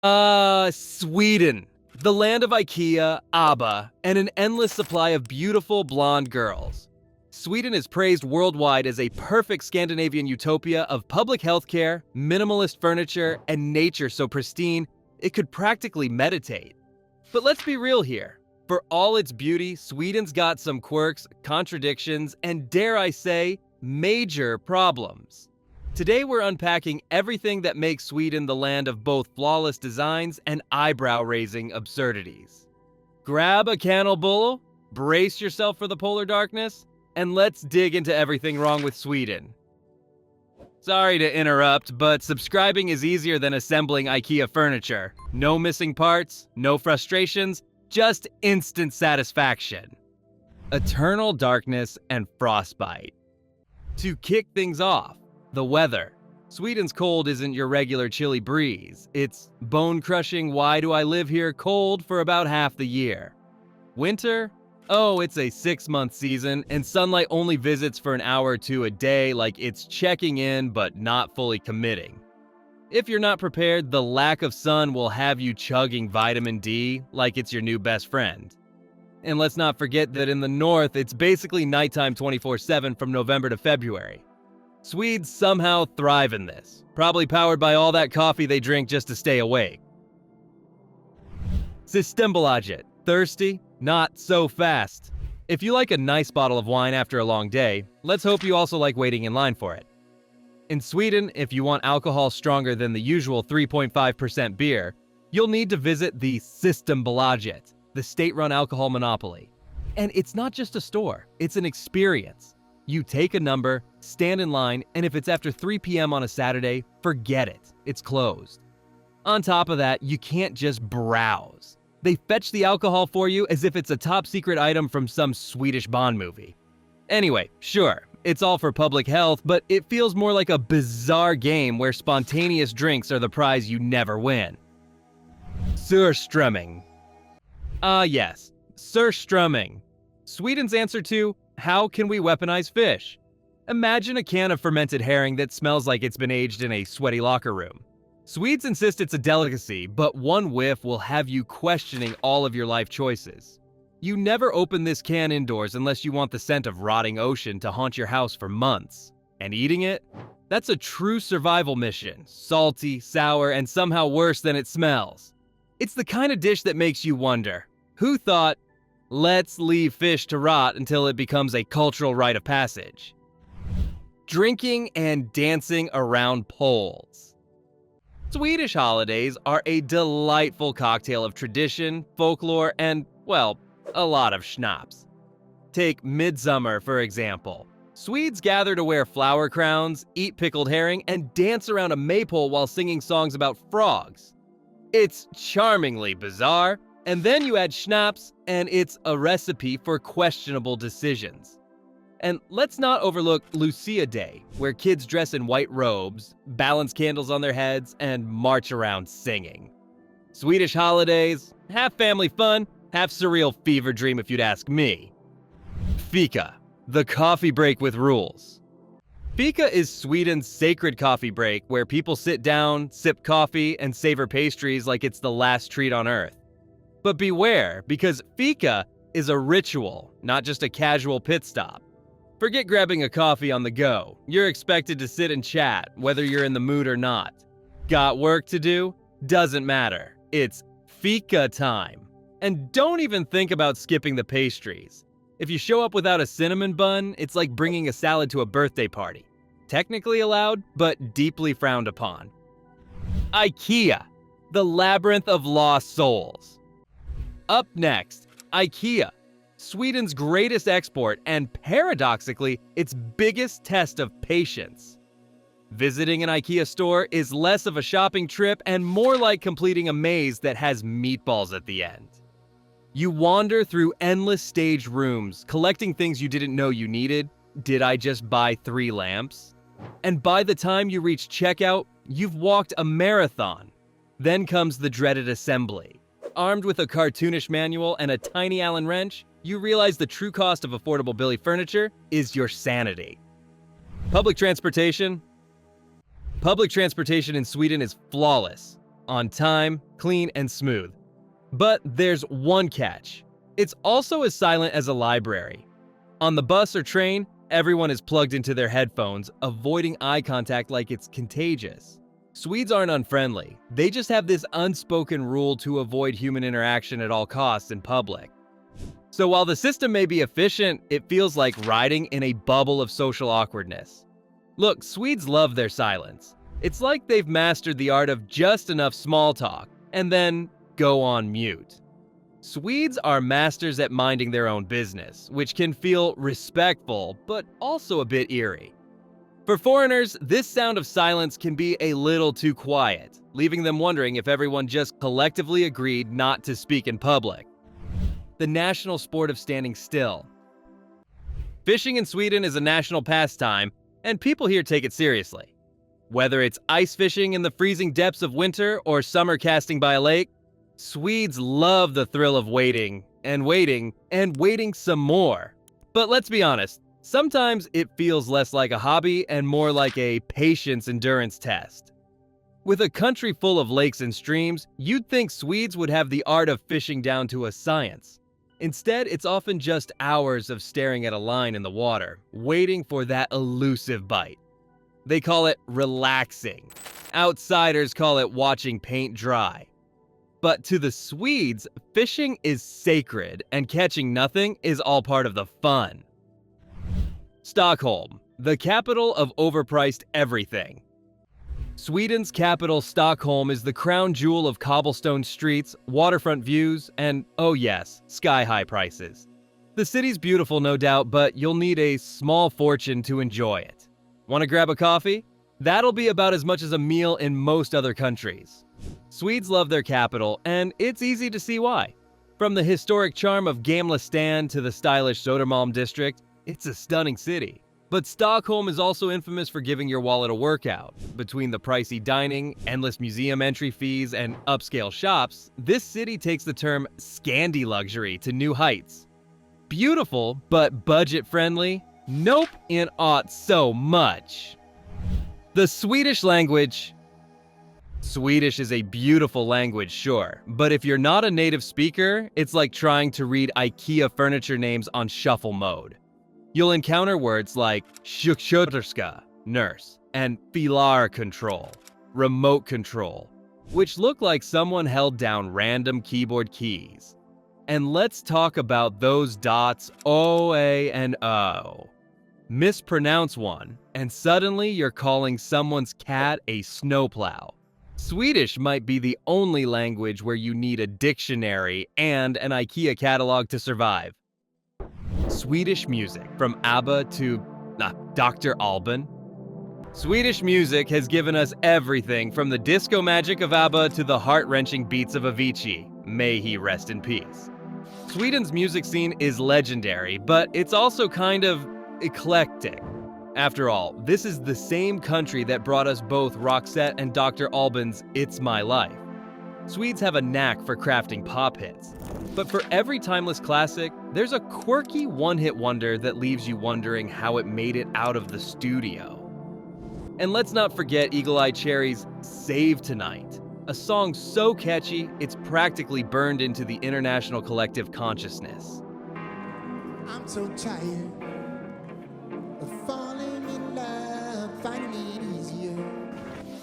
Sweden. The land of IKEA, ABBA, and an endless supply of beautiful blonde girls. Sweden is praised worldwide as a perfect Scandinavian utopia of public healthcare, minimalist furniture, and nature so pristine it could practically meditate. But let's be real here. For all its beauty, Sweden's got some quirks, contradictions, and dare I say, major problems. Today we're unpacking everything that makes Sweden the land of both flawless designs and eyebrow-raising absurdities. Grab a cannelbull, brace yourself for the polar darkness, and let's dig into everything wrong with Sweden. Sorry to interrupt, but subscribing is easier than assembling IKEA furniture. No missing parts, no frustrations, just instant satisfaction. Eternal darkness and frostbite. To kick things off, the weather. Sweden's cold isn't your regular chilly breeze. It's bone-crushing, why do I live here cold for about half the year. Winter? Oh, it's a 6-month season, and sunlight only visits for an hour or two a day, like it's checking in but not fully committing. If you're not prepared, the lack of sun will have you chugging vitamin D like it's your new best friend. And let's not forget that in the north, it's basically nighttime 24/7 from November to February. Swedes somehow thrive in this, probably powered by all that coffee they drink just to stay awake. Systembolaget. Thirsty? Not so fast. If you like a nice bottle of wine after a long day, let's hope you also like waiting in line for it. In Sweden, if you want alcohol stronger than the usual 3.5% beer, you'll need to visit the Systembolaget, the state-run alcohol monopoly. And it's not just a store, it's an experience. You take a number, stand in line, and if it's after 3 p.m. on a Saturday, forget it, it's closed. On top of that, you can't just browse. They fetch the alcohol for you as if it's a top-secret item from some Swedish Bond movie. Anyway, sure, it's all for public health, but it feels more like a bizarre game where spontaneous drinks are the prize you never win. Surstromming. Yes, Surstromming. Sweden's answer to, how can we weaponize fish? Imagine a can of fermented herring that smells like it's been aged in a sweaty locker room. Swedes insist it's a delicacy, but one whiff will have you questioning all of your life choices. You never open this can indoors unless you want the scent of rotting ocean to haunt your house for months. And eating it? That's a true survival mission. Salty, sour, and somehow worse than it smells. It's the kind of dish that makes you wonder, who thought, let's leave fish to rot until it becomes a cultural rite of passage? Drinking and dancing around poles. Swedish holidays are a delightful cocktail of tradition, folklore, and, well, a lot of schnapps. Take Midsummer, for example. Swedes gather to wear flower crowns, eat pickled herring, and dance around a maypole while singing songs about frogs. It's charmingly bizarre, and then you add schnapps, and it's a recipe for questionable decisions. And let's not overlook Lucia Day, where kids dress in white robes, balance candles on their heads, and march around singing. Swedish holidays, half family fun, half surreal fever dream if you'd ask me. Fika, the coffee break with rules. Fika is Sweden's sacred coffee break where people sit down, sip coffee, and savor pastries like it's the last treat on earth. But beware, because fika is a ritual, not just a casual pit stop. Forget grabbing a coffee on the go. You're expected to sit and chat, whether you're in the mood or not. Got work to do? Doesn't matter. It's fika time. And don't even think about skipping the pastries. If you show up without a cinnamon bun, it's like bringing a salad to a birthday party. Technically allowed, but deeply frowned upon. IKEA, the labyrinth of lost souls. Up next, IKEA, Sweden's greatest export and, paradoxically, its biggest test of patience. Visiting an IKEA store is less of a shopping trip and more like completing a maze that has meatballs at the end. You wander through endless staged rooms, collecting things you didn't know you needed. Did I just buy 3 lamps? And by the time you reach checkout, you've walked a marathon. Then comes the dreaded assembly. Armed with a cartoonish manual and a tiny Allen wrench, you realize the true cost of affordable Billy furniture is your sanity. Public transportation. Public transportation in Sweden is flawless. on time, clean, and smooth. But there's one catch. It's also as silent as a library. On the bus or train, everyone is plugged into their headphones, avoiding eye contact like it's contagious. Swedes aren't unfriendly. They just have this unspoken rule to avoid human interaction at all costs in public. So while the system may be efficient, it feels like riding in a bubble of social awkwardness. Look, Swedes love their silence. It's like they've mastered the art of just enough small talk, and then go on mute. Swedes are masters at minding their own business, which can feel respectful, but also a bit eerie. For foreigners, this sound of silence can be a little too quiet, leaving them wondering if everyone just collectively agreed not to speak in public. The national sport of standing still. Fishing in Sweden is a national pastime, and people here take it seriously. Whether it's ice fishing in the freezing depths of winter or summer casting by a lake, Swedes love the thrill of waiting, and waiting, and waiting some more. But let's be honest, sometimes it feels less like a hobby and more like a patience endurance test. With a country full of lakes and streams, you'd think Swedes would have the art of fishing down to a science. Instead, it's often just hours of staring at a line in the water, waiting for that elusive bite. They call it relaxing. Outsiders call it watching paint dry. But to the Swedes, fishing is sacred, and catching nothing is all part of the fun. Stockholm, the capital of overpriced everything. Sweden's capital, Stockholm, is the crown jewel of cobblestone streets, waterfront views, and, oh yes, sky-high prices. The city's beautiful, no doubt, but you'll need a small fortune to enjoy it. Want to grab a coffee? That'll be about as much as a meal in most other countries. Swedes love their capital, and it's easy to see why. From the historic charm of Gamla Stan to the stylish Södermalm district, it's a stunning city. But Stockholm is also infamous for giving your wallet a workout. Between the pricey dining, endless museum entry fees, and upscale shops, this city takes the term Scandi luxury to new heights. Beautiful, but budget-friendly? Nope, in aught so much. The Swedish language. Swedish is a beautiful language, sure, but if you're not a native speaker, it's like trying to read IKEA furniture names on shuffle mode. You'll encounter words like sjuksköterska, nurse, and filar control, remote control, which look like someone held down random keyboard keys. And let's talk about those dots O, A, and O. Mispronounce one, and suddenly you're calling someone's cat a snowplow. Swedish might be the only language where you need a dictionary and an IKEA catalog to survive. Swedish music, from ABBA to Dr. Alban. Swedish music has given us everything from the disco magic of ABBA to the heart-wrenching beats of Avicii. May he rest in peace. Sweden's music scene is legendary, but it's also kind of eclectic. After all, this is the same country that brought us both Roxette and Dr. Alban's It's My Life. Swedes have a knack for crafting pop hits. But for every timeless classic, there's a quirky one-hit wonder that leaves you wondering how it made it out of the studio. And let's not forget Eagle Eye Cherry's Save Tonight, a song so catchy, it's practically burned into the international collective consciousness. I'm so tired of falling in love, finding it easier.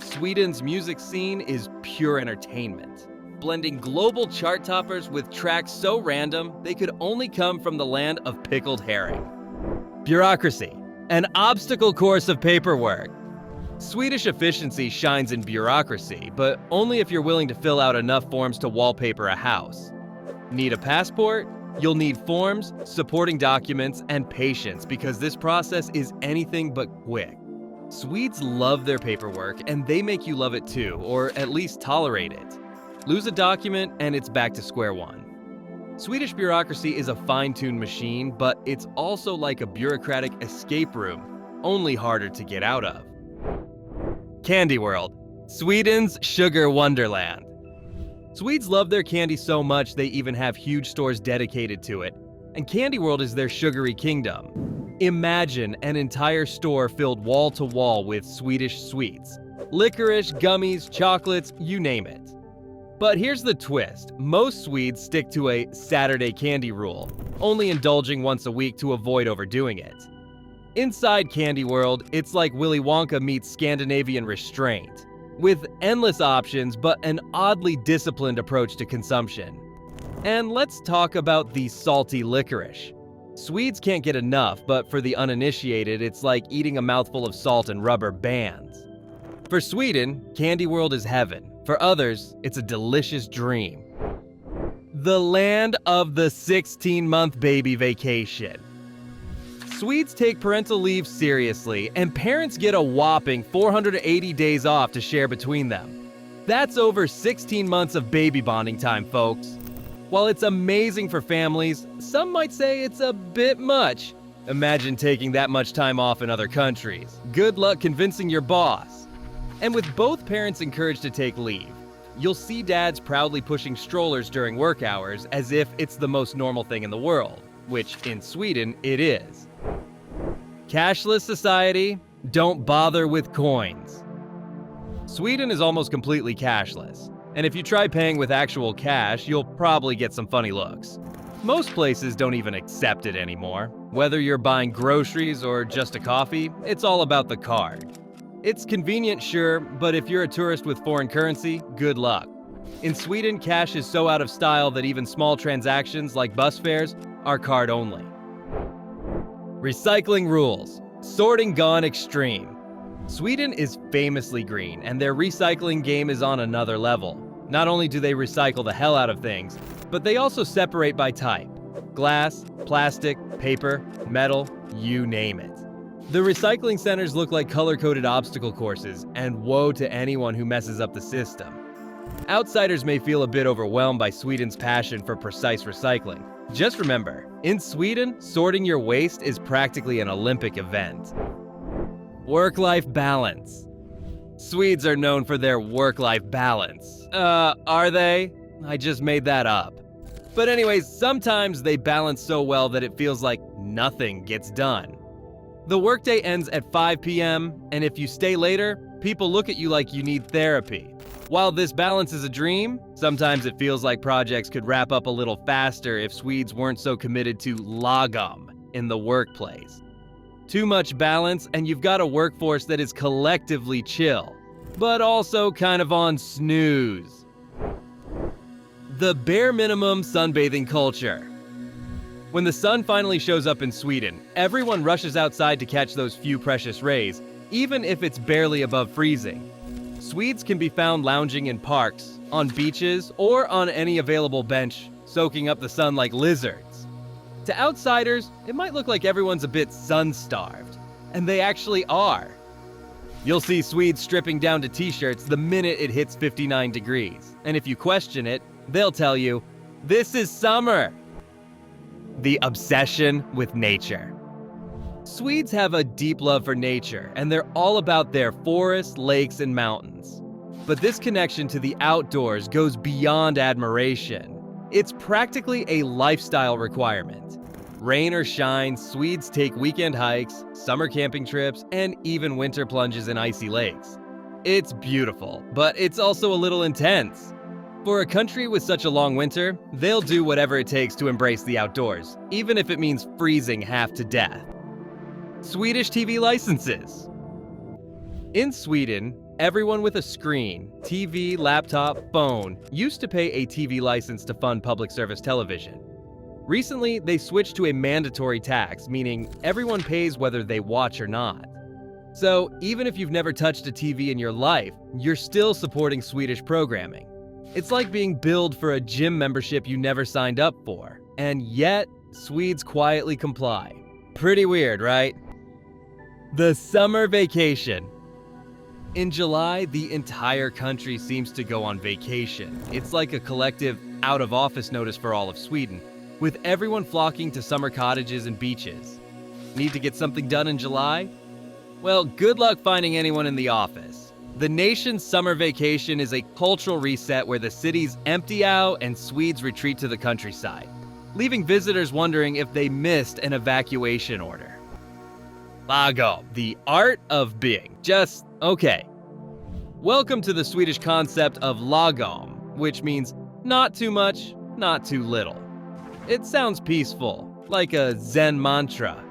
Sweden's music scene is pure entertainment, blending global chart toppers with tracks so random they could only come from the land of pickled herring. Bureaucracy, an obstacle course of paperwork. Swedish efficiency shines in bureaucracy, but only if you're willing to fill out enough forms to wallpaper a house. Need a passport? You'll need forms, supporting documents, and patience because this process is anything but quick. Swedes love their paperwork, and they make you love it too, or at least tolerate it. Lose a document, and it's back to square one. Swedish bureaucracy is a fine-tuned machine, but it's also like a bureaucratic escape room, only harder to get out of. Candy World, Sweden's sugar wonderland. Swedes love their candy so much they even have huge stores dedicated to it, and Candy World is their sugary kingdom. Imagine an entire store filled wall to wall with Swedish sweets, Licorice, gummies, chocolates, you name it. But here's the twist. Most Swedes stick to a Saturday candy rule, only indulging once a week to avoid overdoing it. Inside Candy World, it's like Willy Wonka meets Scandinavian restraint, with endless options but an oddly disciplined approach to consumption. And let's talk about the salty licorice. Swedes can't get enough, but for the uninitiated, it's like eating a mouthful of salt and rubber bands. For Sweden, Candy World is heaven. For others, it's a delicious dream. The land of the 16-month baby vacation. Swedes take parental leave seriously, and parents get a whopping 480 days off to share between them. That's over 16 months of baby bonding time, folks. While it's amazing for families, some might say it's a bit much. Imagine taking that much time off in other countries. Good luck convincing your boss. And with both parents encouraged to take leave, you'll see dads proudly pushing strollers during work hours as if it's the most normal thing in the world, which in Sweden it is. Cashless society, don't bother with coins. Sweden is almost completely cashless, and if you try paying with actual cash, you'll probably get some funny looks. Most places don't even accept it anymore. Whether you're buying groceries or just a coffee, it's all about the card. It's convenient, sure, but if you're a tourist with foreign currency, good luck. In Sweden, cash is so out of style that even small transactions like bus fares are card only. Recycling rules. Sorting gone extreme. Sweden is famously green, and their recycling game is on another level. Not only do they recycle the hell out of things, but they also separate by type. Glass, plastic, paper, metal, you name it. The recycling centers look like color-coded obstacle courses, and woe to anyone who messes up the system. Outsiders may feel a bit overwhelmed by Sweden's passion for precise recycling. Just remember, in Sweden, sorting your waste is practically an Olympic event. Work-life balance. Swedes are known for their work-life balance. Are they? I just made that up. But anyways, sometimes they balance so well that it feels like nothing gets done. The workday ends at 5 p.m., and if you stay later, people look at you like you need therapy. While this balance is a dream, sometimes it feels like projects could wrap up a little faster if Swedes weren't so committed to lagom in the workplace. Too much balance, and you've got a workforce that is collectively chill, but also kind of on snooze. The bare minimum sunbathing culture. When the sun finally shows up in Sweden, everyone rushes outside to catch those few precious rays, even if it's barely above freezing. Swedes can be found lounging in parks, on beaches, or on any available bench, soaking up the sun like lizards. To outsiders, it might look like everyone's a bit sun-starved, and they actually are. You'll see Swedes stripping down to t-shirts the minute it hits 59 degrees, and if you question it, they'll tell you, "This is summer." The obsession with nature. Swedes have a deep love for nature, and they're all about their forests, lakes, and mountains. But this connection to the outdoors goes beyond admiration. It's practically a lifestyle requirement. Rain or shine, Swedes take weekend hikes, summer camping trips, and even winter plunges in icy lakes. It's beautiful, but it's also a little intense. For a country with such a long winter, they'll do whatever it takes to embrace the outdoors, even if it means freezing half to death. Swedish TV licenses. In Sweden, everyone with a screen, TV, laptop, phone, used to pay a TV license to fund public service television. Recently, they switched to a mandatory tax, meaning everyone pays whether they watch or not. So, even if you've never touched a TV in your life, you're still supporting Swedish programming. It's like being billed for a gym membership you never signed up for, and yet, Swedes quietly comply. Pretty weird, right? The summer vacation. In July, the entire country seems to go on vacation. It's like a collective out-of-office notice for all of Sweden, with everyone flocking to summer cottages and beaches. Need to get something done in July? Well, good luck finding anyone in the office. The nation's summer vacation is a cultural reset where the cities empty out and Swedes retreat to the countryside, leaving visitors wondering if they missed an evacuation order. Lagom, the art of being just okay. Welcome to the Swedish concept of lagom, which means not too much, not too little. It sounds peaceful, like a Zen mantra.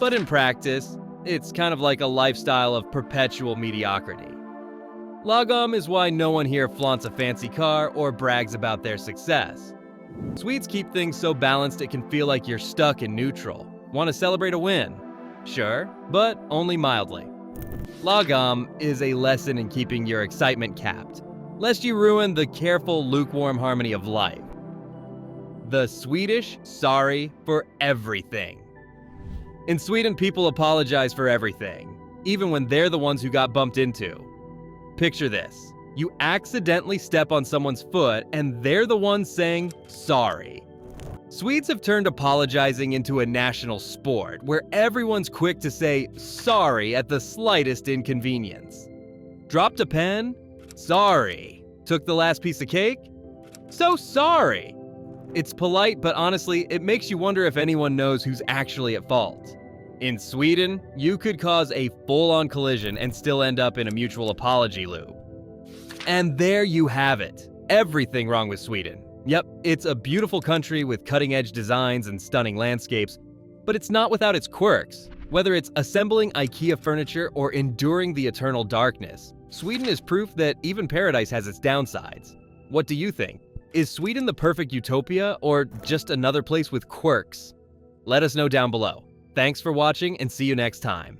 But in practice, it's kind of like a lifestyle of perpetual mediocrity. Lagom is why no one here flaunts a fancy car or brags about their success. Swedes keep things so balanced it can feel like you're stuck in neutral. Want to celebrate a win? Sure, but only mildly. Lagom is a lesson in keeping your excitement capped, lest you ruin the careful, lukewarm harmony of life. The Swedish sorry for everything. In Sweden, people apologize for everything, even when they're the ones who got bumped into. Picture this. You accidentally step on someone's foot and they're the ones saying sorry. Swedes have turned apologizing into a national sport where everyone's quick to say sorry at the slightest inconvenience. Dropped a pen? Sorry. Took the last piece of cake? So sorry. It's polite, but honestly, it makes you wonder if anyone knows who's actually at fault. In Sweden, you could cause a full-on collision and still end up in a mutual apology loop. And there you have it. Everything wrong with Sweden. Yep, it's a beautiful country with cutting-edge designs and stunning landscapes, but it's not without its quirks. Whether it's assembling IKEA furniture or enduring the eternal darkness, Sweden is proof that even paradise has its downsides. What do you think? Is Sweden the perfect utopia or just another place with quirks? Let us know down below. Thanks for watching and see you next time.